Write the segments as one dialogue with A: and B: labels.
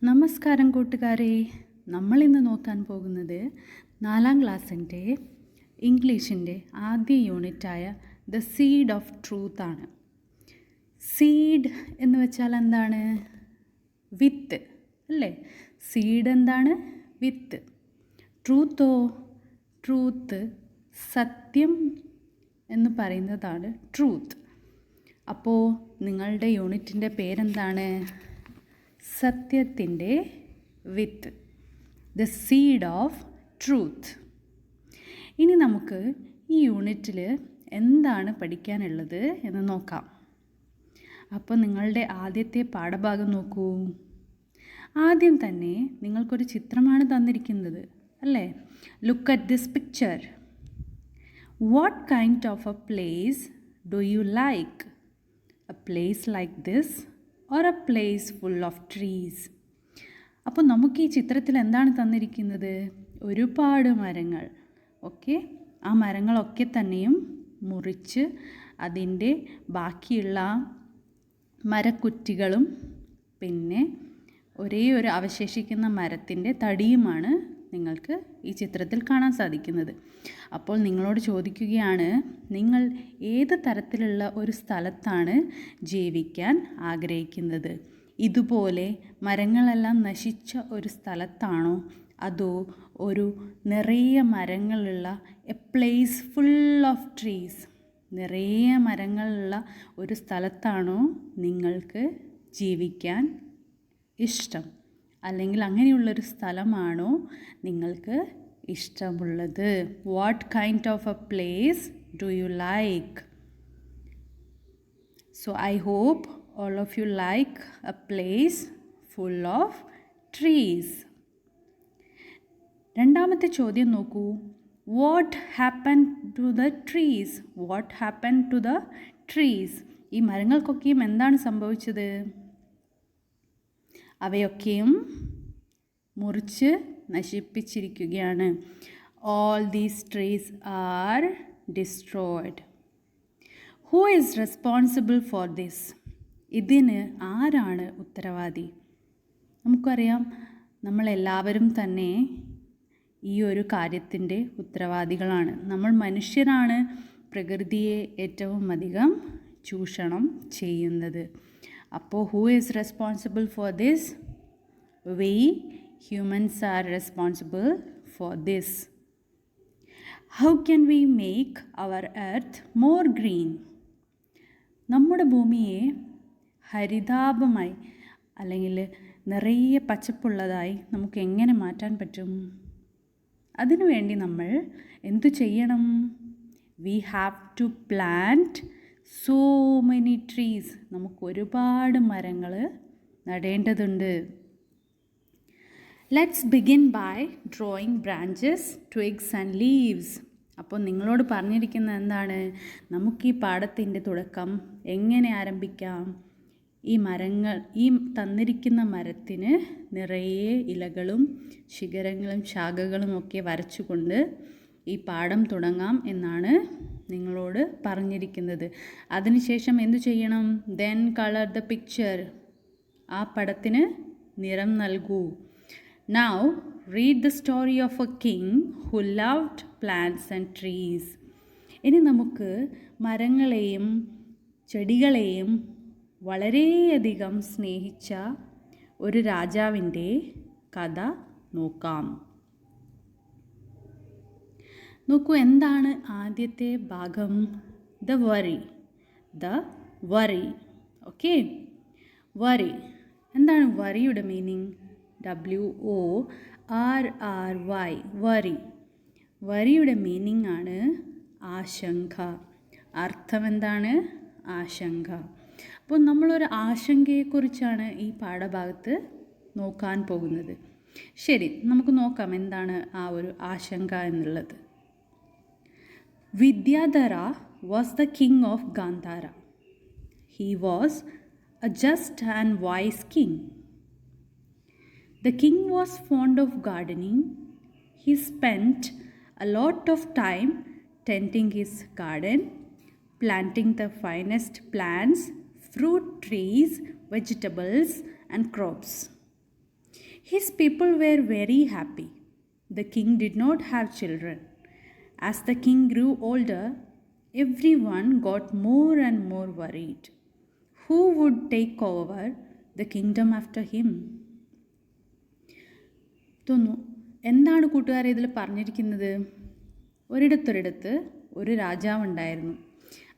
A: നമസ്കാരം കൂട്ടുകാരെ, നമ്മളിന്ന് നോക്കാൻ പോകുന്നത് 4ാം ക്ലാസ്സിൻ്റെ ഇംഗ്ലീഷിൻ്റെ ആദ്യ യൂണിറ്റായ ദ സീഡ് ഓഫ് ട്രൂത്ത് ആണ്. സീഡ് എന്ന് വെച്ചാൽ എന്താണ്? വിത്ത് അല്ലേ? സീഡ് എന്താണ്? വിത്ത്. ട്രൂത്തോ? ട്രൂത്ത് സത്യം എന്ന് പറയുന്നതാണ് ട്രൂത്ത്. അപ്പോൾ നിങ്ങളുടെ യൂണിറ്റിൻ്റെ പേരെന്താണ്? സത്യത്തിൻ്റെ വിത്ത്, ദ സീഡ് ഓഫ് ട്രൂത്ത്. ഇനി നമുക്ക് ഈ യൂണിറ്റിൽ എന്താണ് പഠിക്കാനുള്ളത് എന്ന് നോക്കാം. അപ്പോൾ നിങ്ങളുടെ ആദ്യത്തെ പാഠഭാഗം നോക്കൂ. ആദ്യം തന്നെ നിങ്ങൾക്കൊരു ചിത്രമാണ് തന്നിരിക്കുന്നത് അല്ലേ? Look at this picture. What kind of a place do you like? A place like this or a place full of trees? അപ്പോൾ നമുക്ക് ഈ ചിത്രത്തിൽ എന്താണ് തന്നിരിക്കുന്നത്? ഒരുപാട് മരങ്ങൾ. ഓക്കെ, ആ മരങ്ങളൊക്കെ തന്നെയും മുറിച്ച് അതിൻ്റെ ബാക്കിയുള്ള മരക്കുറ്റികളും പിന്നെ ഒരേ ഒരു അവശേഷിക്കുന്ന മരത്തിൻ്റെ തടിയുമാണ് നിങ്ങൾക്ക് ഈ ചിത്രത്തിൽ കാണാൻ സാധിക്കുന്നത്. അപ്പോൾ നിങ്ങളോട് ചോദിക്കുകയാണ്, നിങ്ങൾ ഏത് തരത്തിലുള്ള ഒരു സ്ഥലത്താണ് ജീവിക്കാൻ ആഗ്രഹിക്കുന്നത്? ഇതുപോലെ മരങ്ങളെല്ലാം നശിച്ച ഒരു സ്ഥലത്താണോ, അതോ ഒരു നിറയെ മരങ്ങളുള്ള a place full of trees, നിറയെ മരങ്ങളുള്ള ഒരു സ്ഥലത്താണോ നിങ്ങൾക്ക് ജീവിക്കാൻ ഇഷ്ടം? അല്ലെങ്കിൽ അങ്ങനെയുള്ളൊരു സ്ഥലമാണോ നിങ്ങൾക്ക് ഇഷ്ടമുള്ളത്? What kind of a place do you like? So I hope all of you like a place full of trees. രണ്ടാമത്തെ ചോദ്യം നോക്കൂ. What happened to the trees? What happened to the trees? ഈ മരങ്ങൾക്കൊക്കെയും എന്താണ് സംഭവിച്ചത്? അവയൊക്കെയും മുറിച്ച് നശിപ്പിച്ചിരിക്കുകയാണ്. All these trees are destroyed. Who is responsible for this? ഇതിന് ആരാണ് ഉത്തരവാദി? നമുക്കറിയാം, നമ്മളെല്ലാവരും തന്നെ ഈ ഒരു കാര്യത്തിൻ്റെ ഉത്തരവാദികളാണ്. നമ്മൾ മനുഷ്യരാണ് പ്രകൃതിയെ ഏറ്റവും അധികം ചൂഷണം ചെയ്യുന്നത്. അപ്പോൾ who is responsible for this? We humans are responsible for this. How can we make our earth more green? നമ്മുടെ ഭൂമിയെ ഹരിതാഭമായി അല്ലെങ്കിൽ നിറയെ പച്ചപ്പുള്ളതായി നമുക്ക് എങ്ങനെ മാറ്റാൻ പറ്റും? അതിനുവേണ്ടി നമ്മൾ എന്തു ചെയ്യണം? We have to plant so many trees. നമുക്ക് ഒരുപാട് മരങ്ങൾ നടേണ്ടതുണ്ട്. Let's begin by drawing branches, twigs and leaves. അപ്പോൾ നിങ്ങളോട് പറഞ്ഞിരിക്കുന്നത് എന്താണ്? നമുക്ക് ഈ പാഠത്തിൻ്റെ തുടക്കം എങ്ങനെ ആരംഭിക്കാം? ഈ മരങ്ങൾ, ഈ തന്നിരിക്കുന്ന മരത്തിന് നിറയെ ഇലകളും ശിഖരങ്ങളും ശാഖകളും ഒക്കെ വരച്ചുകൊണ്ട് ഈ പാഠം തുടങ്ങാം എന്നാണ് നിങ്ങളോട് പറഞ്ഞിരിക്കുന്നത്. അതിനുശേഷം എന്തു ചെയ്യണം? Then colour the picture. ആ പടത്തിന് നിറം നൽകൂ. Now read the story of a king who loved plants and trees. ഇനി നമുക്ക് മരങ്ങളെയും ചെടികളെയും വളരെയധികം സ്നേഹിച്ച ഒരു രാജാവിൻ്റെ കഥ നോക്കാം. നോക്കൂ, എന്താണ് ആദ്യത്തെ ഭാഗം? The worry. The worry. Okay, worry. എന്താണ് വറിയുടെ മീനിങ്? WORRY, worry. വറിയുടെ മീനിങ് ആണ് ആശങ്ക. അർത്ഥം എന്താണ്? ആശങ്ക. അപ്പോൾ നമ്മളൊരു ആശങ്കയെക്കുറിച്ചാണ് ഈ പാഠഭാഗത്ത് നോക്കാൻ പോകുന്നത്. ശരി, നമുക്ക് നോക്കാം എന്താണ് ആ ഒരു ആശങ്ക എന്നുള്ളത്. Vidyadhara was the king of Gandhara. He was a just and wise king. The king was fond of gardening. He spent a lot of time tending his garden, planting the finest plants, fruit trees, vegetables and crops. His people were very happy. The king did not have children. As the king grew older, everyone got more and more worried. Who would take over the kingdom after him? തോന്നുന്നു എന്താണ് കൂട്ടുകാരെ ഇതിൽ പറഞ്ഞിരിക്കുന്നത്? ഒരിടത്തൊരിടത്ത് ഒരു രാജാവുണ്ടായിരുന്നു.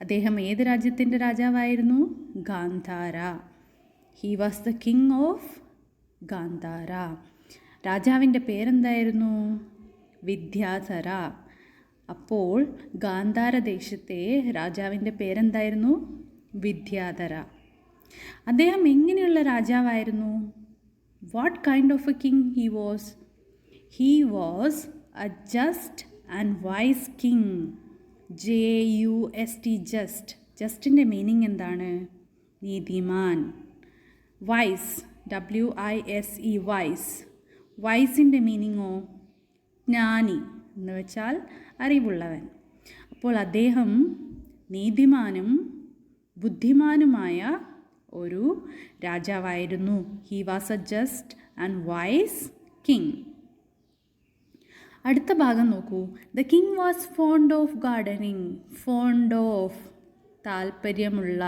A: അദ്ദേഹം ഏത് രാജ്യത്തിൻ്റെ രാജാവായിരുന്നു? Gandhara. He was the king of Gandhara. രാജാവിൻ്റെ പേരെന്തായിരുന്നു? വിദ്യാധര. അപ്പോൾ ഗാന്ധാര ദേശത്തെ രാജാവിൻ്റെ പേരെന്തായിരുന്നു? വിദ്യാധര. അദ്ദേഹം എങ്ങനെയുള്ള രാജാവായിരുന്നു? What kind of a king he was? He was a just and wise king. JUST, just. ജസ്റ്റിൻ്റെ മീനിങ് എന്താണ്? നീതിമാൻ. Wise, WISE, wise. വൈസിൻ്റെ മീനിങ്ങോ? ജ്ഞാനി എന്ന് വെച്ചാൽ അറിവുള്ളവൻ. അപ്പോൾ അദ്ദേഹം നീതിമാനും ബുദ്ധിമാനുമായ ഒരു രാജാവായിരുന്നു. He was a just and wise king. അടുത്ത ഭാഗം നോക്കൂ. The king was fond of gardening. Fond of, താല്പര്യമുള്ള.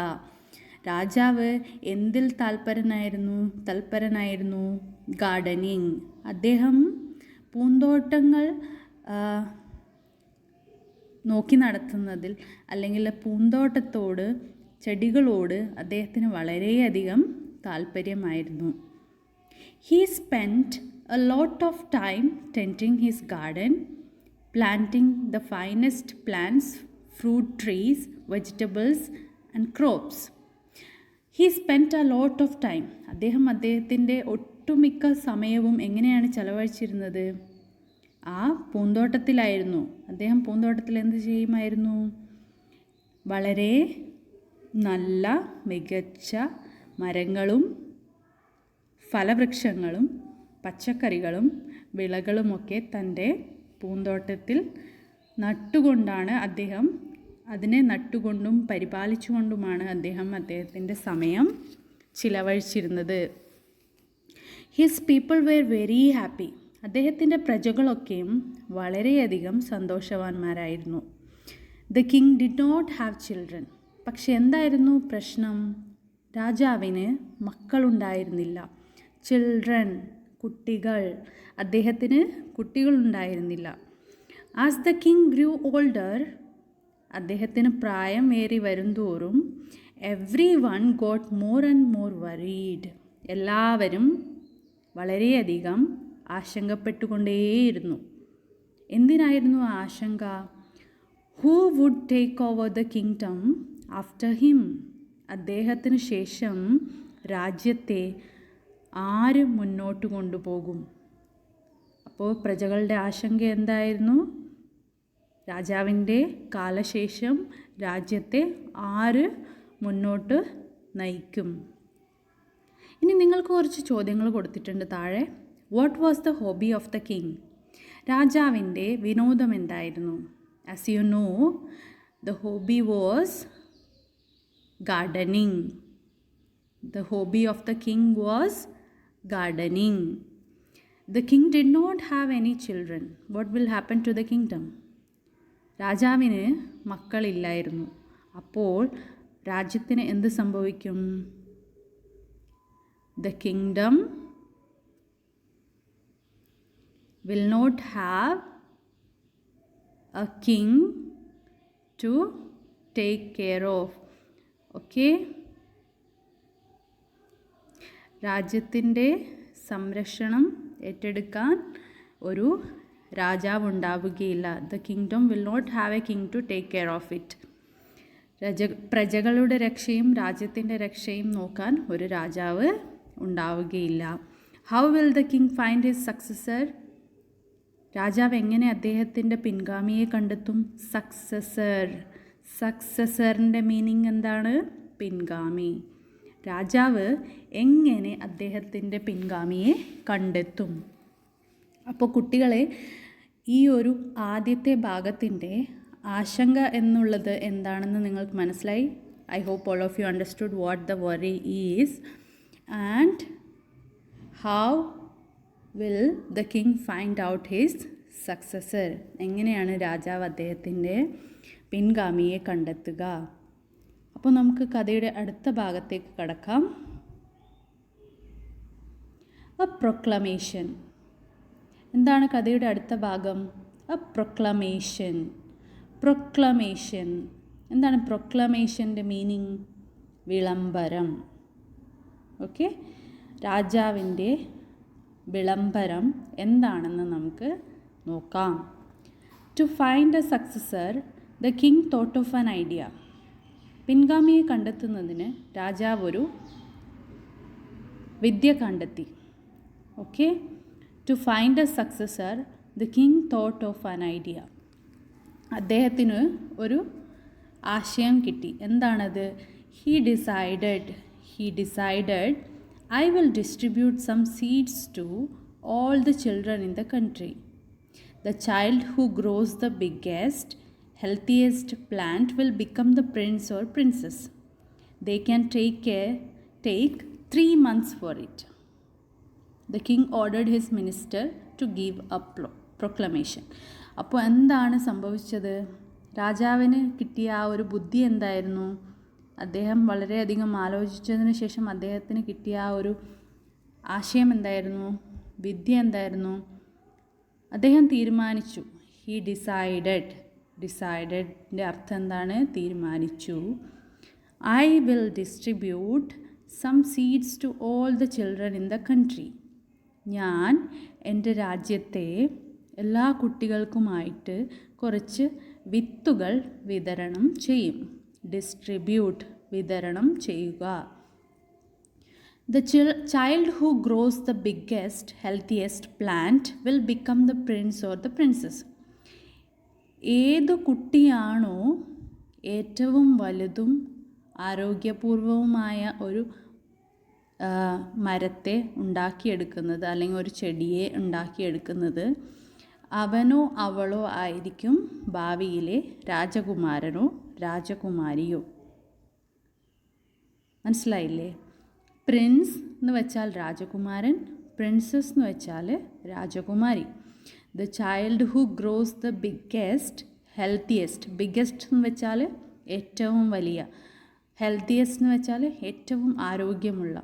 A: രാജാവ് എന്തിൽ തൽപരനായിരുന്നു? ഗാർഡനിങ്. അദ്ദേഹം പൂന്തോട്ടങ്ങൾ നോക്കി നടത്തുന്നതിൽ, അല്ലെങ്കിൽ പൂന്തോട്ടത്തോട്, ചെടികളോട് അദ്ദേഹത്തിന് വളരെയധികം താല്പര്യമായിരുന്നു. He spent a lot of time tending his garden, planting the finest plants, fruit trees, vegetables and crops. He spent a lot of time. അദ്ദേഹത്തിൻ്റെ ഒട്ടുമിക്ക സമയവും എങ്ങനെയാണ് ചെലവഴിച്ചിരുന്നത്? ആ പൂന്തോട്ടത്തിലായിരുന്നു. അദ്ദേഹം പൂന്തോട്ടത്തിൽ എന്ത് ചെയ്യുമായിരുന്നു? വളരെ നല്ല മികച്ച മരങ്ങളും ഫലവൃക്ഷങ്ങളും പച്ചക്കറികളും വിളകളുമൊക്കെ തൻ്റെ പൂന്തോട്ടത്തിൽ നട്ടുകൊണ്ടാണ് അദ്ദേഹം, അതിനെ നട്ടുകൊണ്ടും പരിപാലിച്ചുകൊണ്ടുമാണ് അദ്ദേഹത്തിൻ്റെ സമയം ചിലവഴിച്ചിരുന്നത്. His people were very happy. അദ്ദേഹത്തിൻ്റെ പ്രജകളൊക്കെയും വളരെയധികം സന്തോഷവാന്മാരായിരുന്നു. The king did not have children. പക്ഷെ എന്തായിരുന്നു പ്രശ്നം? രാജാവിന് മക്കളുണ്ടായിരുന്നില്ല. ചിൽഡ്രൻ, കുട്ടികൾ. അദ്ദേഹത്തിന് കുട്ടികളുണ്ടായിരുന്നില്ല. As the king grew older, അദ്ദേഹത്തിന് പ്രായം ഏറി വരുംതോറും everyone got more and more worried. എല്ലാവരും വളരെയധികം ആശങ്കപ്പെട്ടുകൊണ്ടേയിരുന്നു. എന്തിനായിരുന്നു ആ ആശങ്ക? Who would take over the kingdom after him. അദ്ദേഹത്തിന് ശേഷം രാജ്യത്തെ ആര് മുന്നോട്ട് കൊണ്ടുപോകും? അപ്പോൾ പ്രജകളുടെ ആശങ്ക എന്തായിരുന്നു? രാജാവിൻ്റെ കാലശേഷം രാജ്യത്തെ ആര് മുന്നോട്ട് നയിക്കും? ഇനി നിങ്ങൾക്ക് കുറച്ച് ചോദ്യങ്ങൾ കൊടുത്തിട്ടുണ്ട് താഴെ. What was the hobby of the king? രാജാവിൻ്റെ വിനോദം എന്തായിരുന്നു? As you know, the hobby was gardening. The hobby of the king was gardening. The king did not have any children. What will happen to the kingdom? രാജാവിന് മക്കളില്ലായിരുന്നു. അപ്പോൾ രാജ്യത്തിന് എന്ത് സംഭവിക്കും? The kingdom will not have a king to take care of. Okay, രാജ്യത്തിൻ്റെ സംരക്ഷണം ഏറ്റെടുക്കാൻ ഒരു രാജാവ് ഉണ്ടാവുകയില്ല. The kingdom will not have a king to take care of it. പ്രജകളുടെ രക്ഷയും രാജ്യത്തിൻ്റെ രക്ഷയും നോക്കാൻ ഒരു രാജാവ് ഉണ്ടാവുകയില്ല. How will the king find his successor? രാജാവ് എങ്ങനെ അദ്ദേഹത്തിൻ്റെ പിൻഗാമിയെ കണ്ടെത്തും? സക്സസറിൻ്റെ മീനിങ് എന്താണ്? പിൻഗാമി. രാജാവ് എങ്ങനെ അദ്ദേഹത്തിൻ്റെ പിൻഗാമിയെ കണ്ടെത്തും? അപ്പോൾ കുട്ടികളെ, ഈ ഒരു ആദ്യത്തെ ഭാഗത്തിൻ്റെ ആശങ്ക എന്നുള്ളത് എന്താണെന്ന് നിങ്ങൾക്ക് മനസ്സിലായി. I hope all of you understood what the worry is and how will the king find out his successor? എങ്ങനെയാണ് രാജാവ് അദ്ദേഹത്തിൻ്റെ പിൻഗാമിയെ കണ്ടെത്തുക? അപ്പോൾ നമുക്ക് കഥയുടെ അടുത്ത ഭാഗത്തേക്ക് കടക്കാം. A proclamation. എന്താണ് കഥയുടെ അടുത്ത ഭാഗം? A proclamation. പ്രൊക്ലമേഷൻ എന്താണ്? പ്രൊക്ലമേഷൻ്റെ മീനിങ് വിളംബരം. ഓക്കെ, രാജാവിൻ്റെ വിളംബരം എന്താണെന്ന് നമുക്ക് നോക്കാം. To find a successor the king thought of an idea. പിൻഗാമിയെ കണ്ടെത്തുന്നതിന് രാജാവ് ഒരു വിദ്യ കണ്ടെത്തി. Okay, to find a successor the king thought of an idea. അദ്ദേഹത്തിന് ഒരു ആശയം കിട്ടി. എന്താണത്? He decided I will distribute some seeds to all the children in the country. The child who grows the biggest, healthiest plant will become the prince or princess. They can take 3 months for it. The king ordered his minister to give a proclamation. അപ്പോൾ എന്താണ് സംഭവിച്ചത്? രാജാവിന് കിട്ടിയ ആ ഒരു ബുദ്ധി എന്തായിരുന്നു? അദ്ദേഹം വളരെയധികം ആലോചിച്ചതിന് ശേഷം അദ്ദേഹത്തിന് കിട്ടിയ ആ ഒരു ആശയം എന്തായിരുന്നു? വിദ്യ എന്തായിരുന്നു? അദ്ദേഹം തീരുമാനിച്ചു. ഹി ഡിസൈഡഡിൻ്റെ അർത്ഥം എന്താണ്? തീരുമാനിച്ചു. I will distribute some seeds to all the children in the country. ഞാൻ എൻ്റെ രാജ്യത്തെ എല്ലാ കുട്ടികൾക്കുമായിട്ട് കുറച്ച് വിത്തുകൾ വിതരണം ചെയ്യും. ഡിസ്ട്രിബ്യൂട്ട് വിതരണം ചെയ്യുക. The child who grows the biggest, healthiest plant will become the prince or the princess. ഏതു കുട്ടിയാണോ ഏറ്റവും വലുതും ആരോഗ്യപൂർവവുമായ ഒരു മരത്തെ ഉണ്ടാക്കിയെടുക്കുന്നത്, അല്ലെങ്കിൽ ഒരു ചെടിയെ ഉണ്ടാക്കിയെടുക്കുന്നത്, അവനോ അവളോ ആയിരിക്കും ഭാവിയിലെ രാജകുമാരനോ രാജകുമാരിയോ. മനസ്സിലായില്ലേ? പ്രിൻസ് എന്ന് വെച്ചാൽ രാജകുമാരൻ, പ്രിൻസസ് എന്ന് വെച്ചാൽ രാജകുമാരി. The child who gross the biggest, healthiest. Biggest എന്ന് വെച്ചാൽ ഏറ്റവും വലിയ, ഹെൽത്തിയസ്റ്റ് എന്ന് വെച്ചാൽ ഏറ്റവും ആരോഗ്യമുള്ള.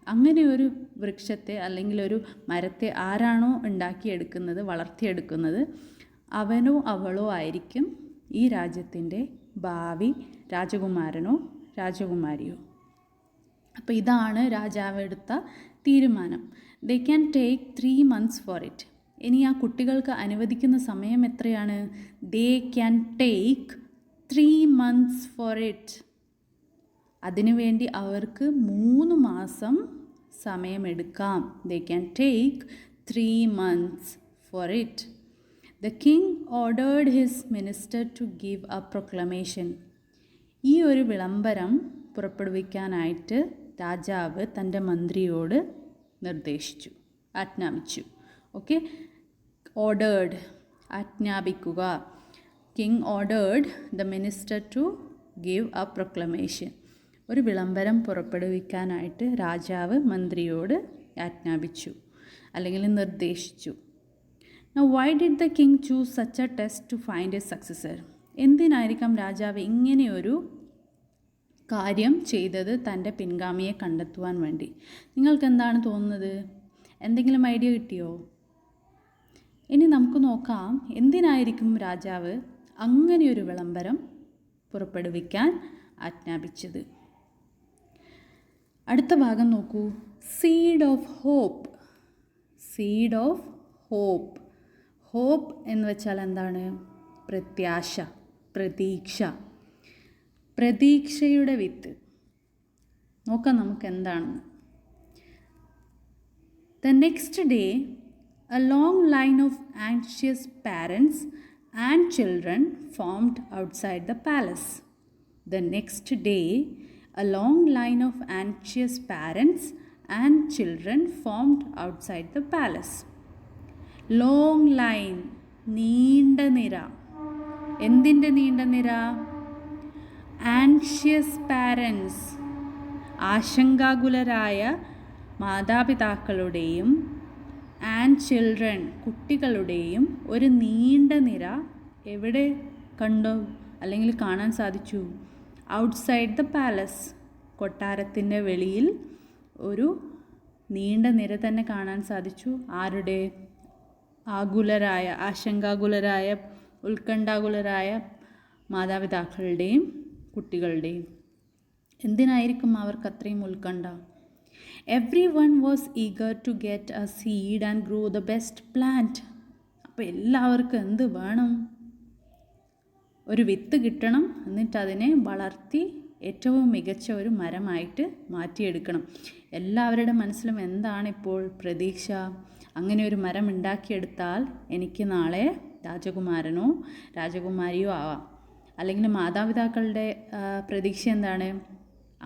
A: അങ്ങനെ ഒരു വൃക്ഷത്തെ അല്ലെങ്കിൽ ഒരു മരത്തെ ആരാണോ ഉണ്ടാക്കിയെടുക്കുന്നത്, വളർത്തിയെടുക്കുന്നത്, അവനോ അവളോ ആയിരിക്കും ഈ രാജ്യത്തിൻ്റെ ഭാവി രാജകുമാരനോ രാജകുമാരിയോ. അപ്പോൾ ഇതാണ് രാജാവ് എടുത്ത തീരുമാനം. They can take 3 months for it. ഇനി ആ കുട്ടികൾക്ക് അനുവദിക്കുന്ന സമയം എത്രയാണ്? They can take 3 months for it. അതിനുവേണ്ടി അവർക്ക് 3 മാസം സമയമെടുക്കാം. They can take 3 months for it. The king ordered his minister to give a proclamation. ഈ ഒരു വിളംബരം പുറപ്പെടുവിക്കാനായിട്ട് രാജാവ് തൻ്റെ മന്ത്രിയോട് നിർദ്ദേശിച്ചു, ആജ്ഞാപിച്ചു. ഓക്കെ, ഓർഡേർഡ് ആജ്ഞാപിക്കുക. King ordered the minister to give a proclamation. ഒരു വിളംബരം പുറപ്പെടുവിക്കാനായിട്ട് രാജാവ് മന്ത്രിയോട് ആജ്ഞാപിച്ചു അല്ലെങ്കിൽ നിർദ്ദേശിച്ചു. Now, why did the king choose such a test to find a successor? എന്തിനായിരിക്കാം രാജാവ് ഇങ്ങനെയൊരു കാര്യം ചെയ്തത്? തൻ്റെ പിൻഗാമിയെ കണ്ടെത്തുവാൻ വേണ്ടി. നിങ്ങൾക്ക് എന്താണ് തോന്നുന്നത്? എന്തെങ്കിലും ഐഡിയ കിട്ടിയോ? ഇനി നമുക്ക് നോക്കാം എന്തിനായിരിക്കും രാജാവ് അങ്ങനെയൊരു വിളംബരം പുറപ്പെടുവിക്കാൻ ആജ്ഞാപിച്ചത്. അടുത്ത ഭാഗം നോക്കൂ. Seed of hope. Seed of hope. Hope എന്ന് വെച്ചാൽ എന്താണ്? പ്രത്യാശ, പ്രതീക്ഷ. പ്രതീക്ഷയുടെ വിത്ത്. നോക്കാം നമുക്ക് എന്താണെന്ന്. The next day, a long line of anxious parents and children formed outside the palace. The next day, a long line of anxious parents and children formed outside the palace. Long line, നീണ്ട നിര. എന്തിൻ്റെ നീണ്ട നിര? Anxious parents, ആശങ്കാകുലരായ മാതാപിതാക്കളുടെയും and children കുട്ടികളുടെയും ഒരു നീണ്ട നിര എവിടെ കണ്ടു അല്ലെങ്കിൽ കാണാൻ സാധിച്ചു? ഔട്ട്സൈഡ് ദ പാലസ്, കൊട്ടാരത്തിൻ്റെ വെളിയിൽ ഒരു നീണ്ട നിര തന്നെ കാണാൻ സാധിച്ചു. ആരുടെ? ആശങ്കാകുലരായ ഉത്കണ്ഠാകുലരായ മാതാപിതാക്കളുടെയും കുട്ടികളുടെയും. എന്തിനായിരിക്കും അവർക്ക് അത്രയും ഉത്കണ്ഠ? Everyone was eager to get a seed and grow the best plant. അപ്പോൾ എല്ലാവർക്കും എന്ത് വേണം? ഒരു വിത്ത് കിട്ടണം, എന്നിട്ട് അതിനെ വളർത്തി ഏറ്റവും മികച്ച ഒരു മരമായിട്ട് മാറ്റിയെടുക്കണം. എല്ലാവരുടെ മനസ്സിലും എന്താണ് ഇപ്പോൾ പ്രതീക്ഷ? അങ്ങനെ ഒരു മരം ഉണ്ടാക്കിയെടുത്താൽ എനിക്ക് നാളെ രാജകുമാരനോ രാജകുമാരിയോ ആവാം. അല്ലെങ്കിൽ മാതാപിതാക്കളുടെ പ്രതീക്ഷ എന്താണ്?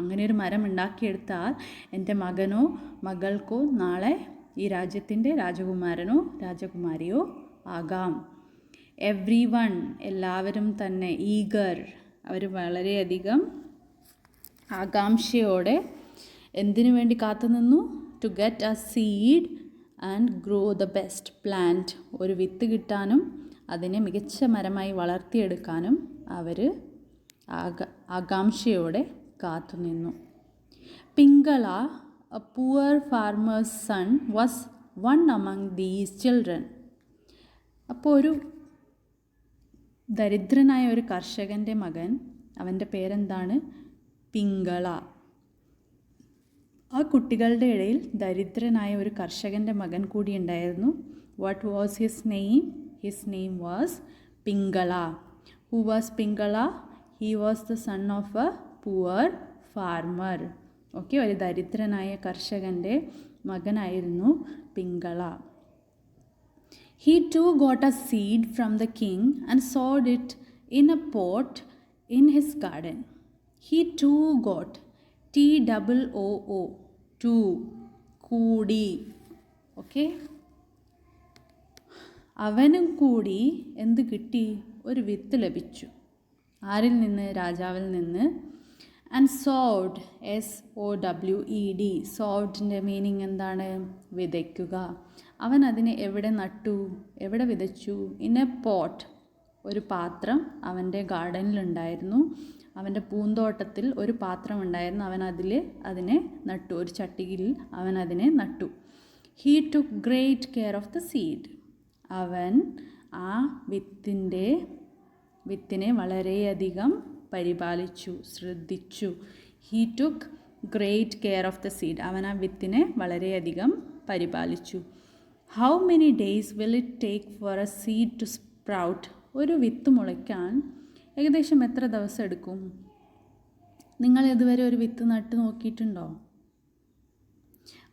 A: അങ്ങനെ ഒരു മരം ഉണ്ടാക്കിയെടുത്താൽ എൻ്റെ മകനോ മകൾക്കോ നാളെ ഈ രാജ്യത്തിൻ്റെ രാജകുമാരനോ രാജകുമാരിയോ ആകാം. എവ്രിവൺ, എല്ലാവരും തന്നെ, ഈഗർ, അവർ വളരെയധികം ആകാംക്ഷയോടെ എന്തിനു വേണ്ടി കാത്തുനിന്നു? To get a seed and grow the best plant. ഒരു വിത്ത് കിട്ടാനും അതിനെ മികച്ച മരമായി വളർത്തിയെടുക്കാനും അവർ ആകാംക്ഷയോടെ കാത്തുനിന്നു. Pingala, a poor farmer's son, was one among these children. അപ്പോൾ ഒരു ദരിദ്രനായ ഒരു കർഷകൻ്റെ മകൻ, അവൻ്റെ പേരെന്താണ്? പിംഗള. ആ കുട്ടികളുടെ ഇടയിൽ ദരിദ്രനായ ഒരു കർഷകൻ്റെ മകൻ കൂടി ഉണ്ടായിരുന്നു. What was his name? His name was Ping. Who was Ping? He was the son of A poor farmer. Okay, ഒരു ദരിദ്രനായ കർഷകൻ്റെ മകനായിരുന്നു Ping. He too got a seed from the king and sowed it in a pot in his garden. He too got, T-O-O, too, കൂടി. Okay, അവനും കൂടി എന്ത് കിട്ടി? ഒരു വിത്ത് ലഭിച്ചു. ആരിൽ നിന്ന്? രാജാവിൽ നിന്ന്. ആൻഡ് സോവ്ഡ്, SOWED, സോവ്ഡിൻ്റെ മീനിങ് എന്താണ്? വിതയ്ക്കുക. അവൻ അതിനെ എവിടെ നട്ടു? എവിടെ വിതച്ചു? ഇൻ എ പോട്ട്, ഒരു പാത്രം അവൻ്റെ ഗാർഡനിലുണ്ടായിരുന്നു. അവൻ്റെ പൂന്തോട്ടത്തിൽ ഒരു പാത്രം ഉണ്ടായിരുന്നു. അവൻ അതിനെ നട്ടു, ഒരു ചട്ടിയിൽ അവൻ അതിനെ നട്ടു. He took great care of the seed. അവൻ ആ വിത്തിനെ വളരെയധികം പരിപാലിച്ചു, ശ്രദ്ധിച്ചു. He took great care of the seed. അവൻ ആ വിത്തിനെ വളരെയധികം പരിപാലിച്ചു. How many days will it take for a seed to sprout? ഒരു വിത്ത് മുളയ്ക്കാൻ ഏകദേശം എത്ര ദിവസം എടുക്കും? നിങ്ങൾ ഇതുവരെ ഒരു വിത്ത് നട്ട് നോക്കിയിട്ടുണ്ടോ?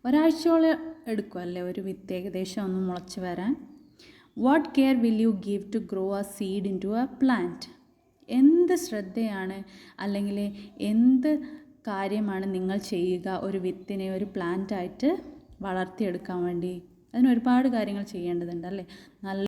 A: ഒരാഴ്ചയോളം എടുക്കുമല്ലേ ഒരു വിത്ത് ഏകദേശം ഒന്ന് മുളച്ച് വരാൻ? What care will you give to grow a seed into a plant? എന്ത് ശ്രദ്ധയാണ് അല്ലെങ്കിൽ എന്ത് കാര്യമാണ് നിങ്ങൾ ചെയ്യുക ഒരു വിത്തിനെ ഒരു പ്ലാന്റായിട്ട് വളർത്തിയെടുക്കാൻ വേണ്ടി? അതിന് ഒരുപാട് കാര്യങ്ങൾ ചെയ്യേണ്ടതുണ്ട് അല്ലേ? നല്ല